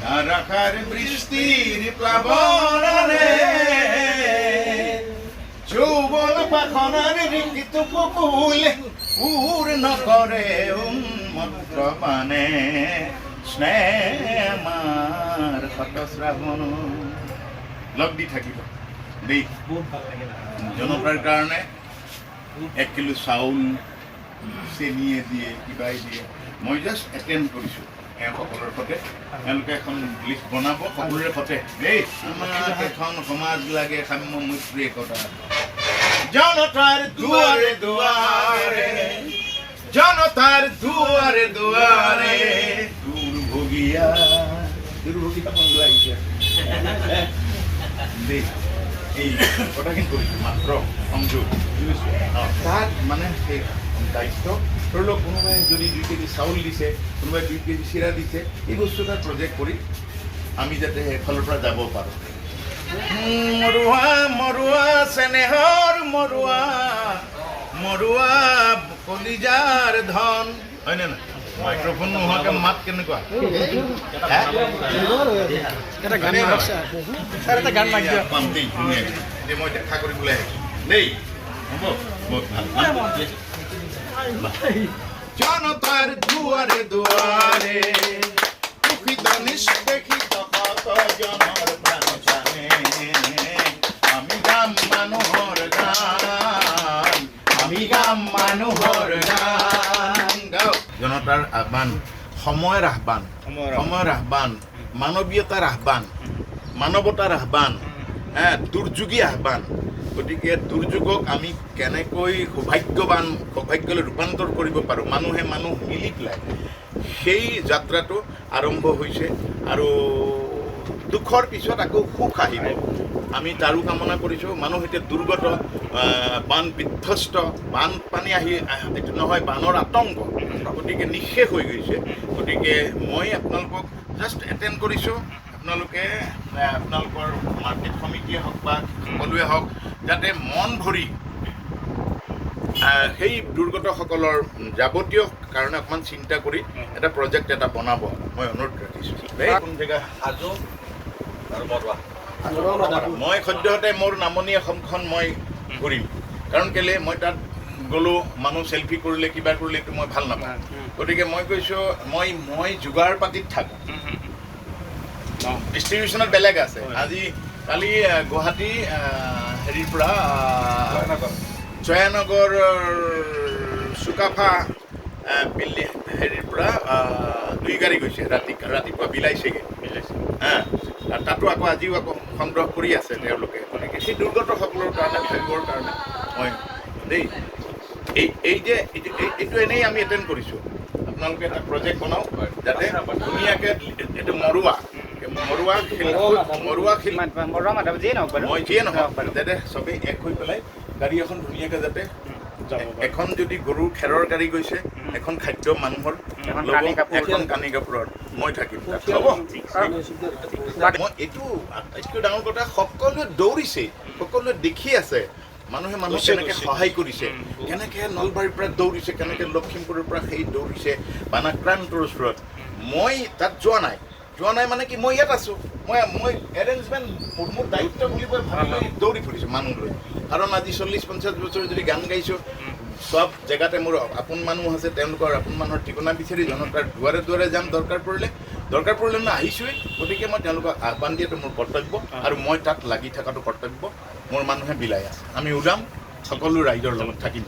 ধারাসার বৃষ্টির প্লাবনে যৌবন পাখনার ঋতু কুকুলে পূর্ণ করে উন্মত্ত পানে স্নেহ আমার শত শ্রাবণ লগ দি থাকিব দেই জনতাৰ কাৰণে 1 কিলো চাউল চেনিয়ে দিয়ে কিবাই দিয়ে মই জাষ্ট এটেণ্ড কৰিছোঁ সকলৰ সৈতে তেওঁলোকে এখন লিষ্ট বনাব সকলোৰে সৈতে দেই আমাক এখন সমাজ লাগে সাম্য মৈত্ৰী একতা জনতাৰ দুৱাৰে দুৱাৰে জনতাৰ দুৱাৰে দুৱাৰে দুৰ্ভগীয়া বন্ধু আহিছে দেই এই কথাখিনি কৰিছোঁ মাত্ৰ সংযোগ তাত মানে সেই দায়িত্ব ধৰি লওক কোনোবাই যদি 2 কেজি চাউল দিছে কোনোবাই 2 কেজি চিৰা দিছে এই বস্তু এটা প্ৰজেক্ট কৰি আমি যাতে এফালৰ পৰা যাব পাৰোঁ মৰুৱা মৰুৱা চেনেহৰ মৰুৱা মৰুৱা কলিজাৰ ধন হয়নে নহয় মাইক্ৰফোন নোহোৱাকৈ মাত কেনেকুৱা পাম দেই ধুনীয়াকৈ মই দেখা কৰিবলৈ আহিছোঁ দেই হ'ব বহুত ভাল জনতাৰ দুৱাৰে দুৱাৰে সুখিত নিষ্পেষিত জনৰ প্ৰাণ জানে আমি গাম মানুহৰ গান আমি গাম মানুহৰ গান গাওক জনতাৰ আহ্বান সময়ৰ আহ্বান সময়ৰ আহ্বান মানৱীয়তাৰ আহ্বান মানৱতাৰ আহ্বান দুৰ্যোগী আহ্বান গতিকে দুৰ্যোগক আমি কেনেকৈ সৌভাগ্যলৈ ৰূপান্তৰ কৰিব পাৰোঁ মানুহে মানুহ মিলি পেলাই সেই যাত্ৰাটো আৰম্ভ হৈছে আৰু দুখৰ পিছত আকৌ সুখ আহিব আমি তাৰো কামনা কৰিছোঁ মানুহ এতিয়া দুৰ্গত বান বিধ্বস্ত বানপানী আহি এইটো নহয় বানৰ আতংক গতিকে নিঃশেষ হৈ গৈছে গতিকে মই আপোনালোকক জাষ্ট এটেণ্ড কৰিছোঁ আপোনালোকে আপোনালোকৰ মাৰ্কেট সমিতিয়ে হওক বা সকলোৱে হওক যাতে মন ভৰি সেই দুৰ্গতসকলৰ যাৱতীয় কাৰণে অকণমান চিন্তা কৰি এটা প্ৰজেক্ট এটা বনাব মই অনুৰোধ ৰাখিছোঁ কোন জেগা হাজো আৰু মৰুৱা মই সদ্যহতে মোৰ নামনি অসমখন মই ঘূৰিম কাৰণ কেলৈ মই তাত গ'লোঁ মানুহ চেলফি কৰিলে কিবা কৰিলে এইটো মই ভাল নাপাওঁ গতিকে মই কৈছোঁ মই যোগাৰ পাতিত থাকোঁ ডিষ্ট্ৰিবিউশ্যনত বেলেগ আছে আজি কালি গুৱাহাটী হেৰিৰ পৰা জয়ানগৰ চুকাফা হেৰিৰ পৰা 2 গাড়ী গৈছে ৰাতিপুৱা বিলাইছেগৈ তাতো আকৌ আজিও আকৌ সংগ্ৰহ কৰি আছে তেওঁলোকে গতিকে সেই দুৰ্গতসকলৰ কাৰণে ভাগ্যৰ কাৰণে মই দেই এই যে এইটো এনেই আমি এটেণ্ড কৰিছোঁ আপোনালোকে এটা প্ৰজেক্ট বনাওক যাতে ধুনীয়াকৈ এইটো মৰুৱা শিল মই যিয়ে নহওক যাতে চবেই এক হৈ পেলাই গাড়ী এখন ধুনীয়াকৈ যাতে এখন যদি গৰুৰ খেৰৰ গাড়ী গৈছে এখন খাদ্য মানুহৰ এখন কানি কাপোৰৰ মই থাকিম হ'ব মই এইটো আটাইতকৈ ডাঙৰ কথা সকলোৱে দৌৰিছে সকলোৱে দেখি আছে মানুহে মানুহক কেনেকৈ সহায় কৰিছে কেনেকৈ নলবাৰীৰ পৰা দৌৰিছে কেনেকৈ লখিমপুৰৰ পৰা সেই দৌৰিছে বানাক্ৰান্তৰ ওচৰত মই তাত যোৱা নাই মানে কি মই ইয়াত আছোঁ মই এৰেঞ্জমেণ্ট মোৰ দায়িত্ব বুলি কৈ ভাবি দৌৰি ফুৰিছোঁ মানুহলৈ কাৰণ আজি 40-50 বছৰ যদি গান গাইছোঁ সব জেগাতে মোৰ আপোন মানুহ আছে তেওঁলোকৰ আপোন মানুহৰ ঠিকনা বিচাৰি জনতাৰ দুৱাৰে দুৱাৰে যাম দৰকাৰ পৰিলে মই আহিছোঁৱেই গতিকে মই তেওঁলোকক আহ্বান দিয়াটো মোৰ কৰ্তব্য আৰু মই তাত লাগি থকাটো কৰ্তব্য মোৰ মানুহে বিলাই আছে আমি ওলাম সকলো ৰাইজৰ লগত থাকিম